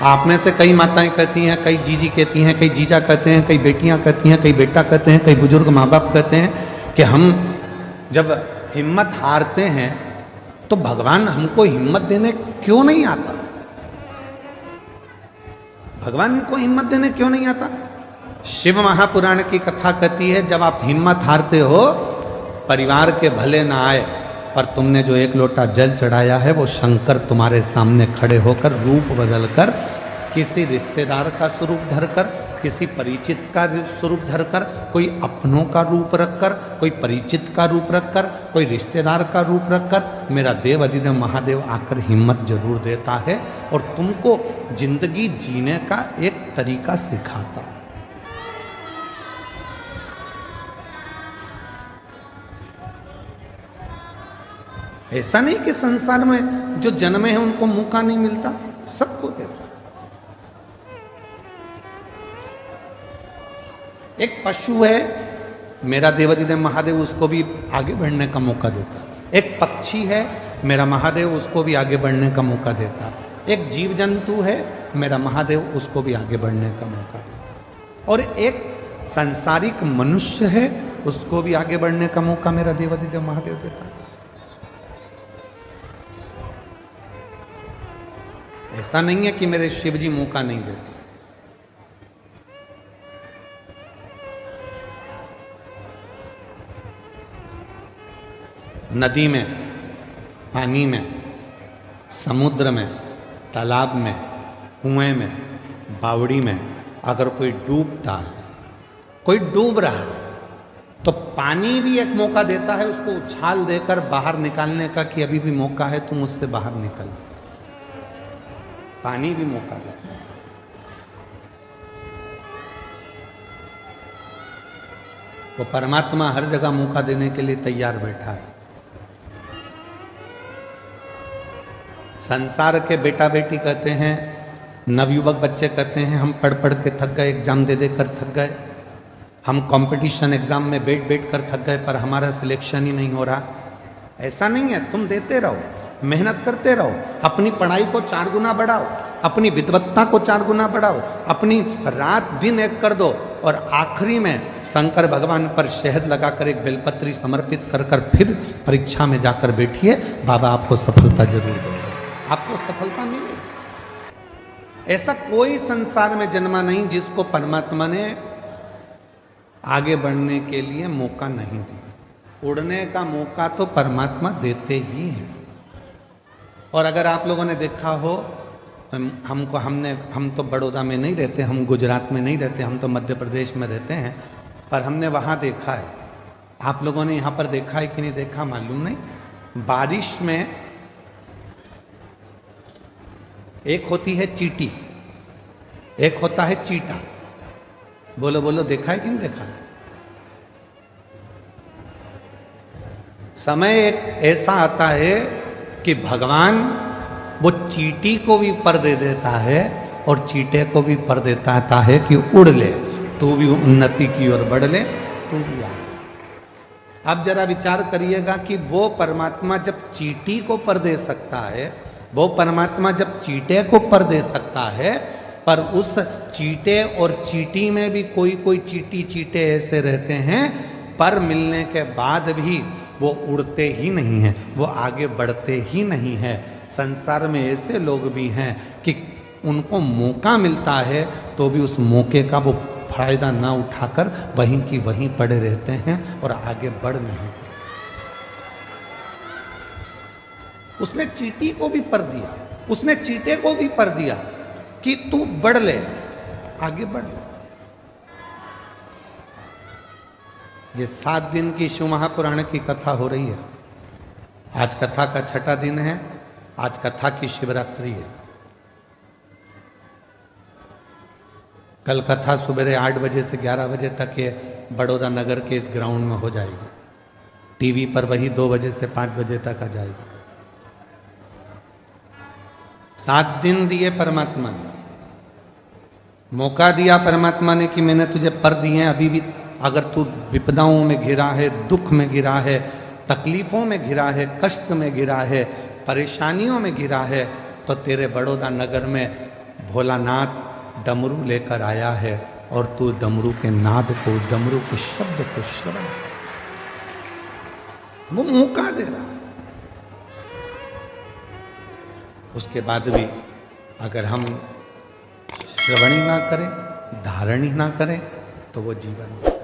आप में से कई माताएं कहती हैं, कई जीजी कहती हैं, कई जीजा कहते हैं, कई बेटियां कहती हैं, कई बेटा कहते हैं, कई बुजुर्ग माँ बाप कहते हैं कि हम जब हिम्मत हारते हैं तो भगवान हमको हिम्मत देने क्यों नहीं आता? भगवान को हिम्मत देने क्यों नहीं आता? शिव महापुराण की कथा कहती है, जब आप हिम्मत हारते हो, परिवार के भले ना आए, पर तुमने जो एक लोटा जल चढ़ाया है वो शंकर तुम्हारे सामने खड़े होकर रूप बदलकर, किसी रिश्तेदार का स्वरूप धरकर, किसी परिचित का स्वरूप धरकर, कोई अपनों का रूप रखकर, कोई परिचित का रूप रखकर, कोई रिश्तेदार का रूप रखकर, मेरा देव अधिदेव महादेव आकर हिम्मत जरूर देता है और तुमको जिंदगी जीने का एक तरीका सिखाता है। ऐसा नहीं कि संसार में जो जन्मे हैं उनको मौका नहीं मिलता, सबको देता है। एक पशु है, मेरा देवाधिदेव महादेव उसको भी आगे बढ़ने का मौका देता है। एक पक्षी है, मेरा महादेव उसको भी आगे बढ़ने का मौका देता है। एक जीव जंतु है, मेरा महादेव उसको भी आगे बढ़ने का मौका देता है। और एक सांसारिक मनुष्य है, उसको भी आगे बढ़ने का मौका मेरा देवाधिदेव महादेव देता है। ऐसा नहीं है कि मेरे शिव जी मौका नहीं देते। नदी में, पानी में, समुद्र में, तालाब में, कुएं में, बावड़ी में अगर कोई डूबता है, कोई डूब रहा है, तो पानी भी एक मौका देता है उसको उछाल देकर बाहर निकालने का कि अभी भी मौका है, तुम उससे बाहर निकल। पानी भी मौका देता है। वो परमात्मा हर जगह मौका देने के लिए तैयार बैठा है। संसार के बेटा बेटी कहते हैं, नवयुवक बच्चे कहते हैं, हम पढ़ पढ़ के थक गए, एग्जाम दे दे कर थक गए, हम कंपटीशन एग्जाम में बैठ बैठ कर थक गए, पर हमारा सिलेक्शन ही नहीं हो रहा। ऐसा नहीं है, तुम देते रहो, मेहनत करते रहो, अपनी पढ़ाई को 4 गुना बढ़ाओ, अपनी विद्वत्ता को 4 गुना बढ़ाओ, अपनी रात दिन एक कर दो, और आखिरी में शंकर भगवान पर शहद लगाकर एक बेलपत्री समर्पित कर कर फिर परीक्षा में जाकर बैठिए, बाबा आपको सफलता जरूर देंगे, आपको सफलता मिलेगी। ऐसा कोई संसार में जन्मा नहीं जिसको परमात्मा ने आगे बढ़ने के लिए मौका नहीं दिया। उड़ने का मौका तो परमात्मा देते ही हैं। और अगर आप लोगों ने देखा हो, हम तो बड़ौदा में नहीं रहते, हम गुजरात में नहीं रहते, हम तो मध्य प्रदेश में रहते हैं, पर हमने वहाँ देखा है। आप लोगों ने यहाँ पर देखा है कि नहीं देखा मालूम नहीं। बारिश में एक होती है चींटी, एक होता है चीटा। बोलो बोलो, देखा है कि नहीं देखा? समय एक ऐसा आता है कि भगवान वो चींटी को भी पर दे देता है और चीटे को भी पर देता है कि उड़ ले, तू भी उन्नति की ओर बढ़ ले, तू भी आ। अब जरा विचार करिएगा कि वो परमात्मा जब चींटी को पर दे सकता है, वो परमात्मा जब चीटे को पर दे सकता है, पर उस चीटे और चींटी में भी कोई कोई चींटी चीटे ऐसे रहते हैं, पर मिलने के बाद भी वो उड़ते ही नहीं हैं, वो आगे बढ़ते ही नहीं हैं। संसार में ऐसे लोग भी हैं कि उनको मौका मिलता है तो भी उस मौके का वो फायदा ना उठाकर वहीं की वहीं पड़े रहते हैं और आगे बढ़ नहीं। उसने चींटी को भी पर दिया, उसने चीटे को भी पर दिया कि तू बढ़ ले, आगे बढ़ ले। ये 7 दिन की शिव महापुराण की कथा हो रही है। आज कथा का 6ठा दिन है, आज कथा की शिवरात्रि है। कल कथा सुबह 8 बजे से 11 बजे तक ये बड़ौदा नगर के इस ग्राउंड में हो जाएगी। टीवी पर वही 2 बजे से 5 बजे तक आ जाएगी। 7 दिन दिए परमात्मा ने, मौका दिया परमात्मा ने कि मैंने तुझे पर दिए हैं, अभी भी अगर तू विपदाओं में घिरा है, दुख में घिरा है, तकलीफों में घिरा है, कष्ट में घिरा है, परेशानियों में घिरा है, तो तेरे बड़ौदा नगर में भोलानाथ डमरू लेकर आया है और तू डमरू के नाद को, डमरू के शब्द को श्रवण कर। वो मौका दे रहा। उसके बाद भी अगर हम श्रवण ही ना करें, धारण ही ना करें, तो वो जीवन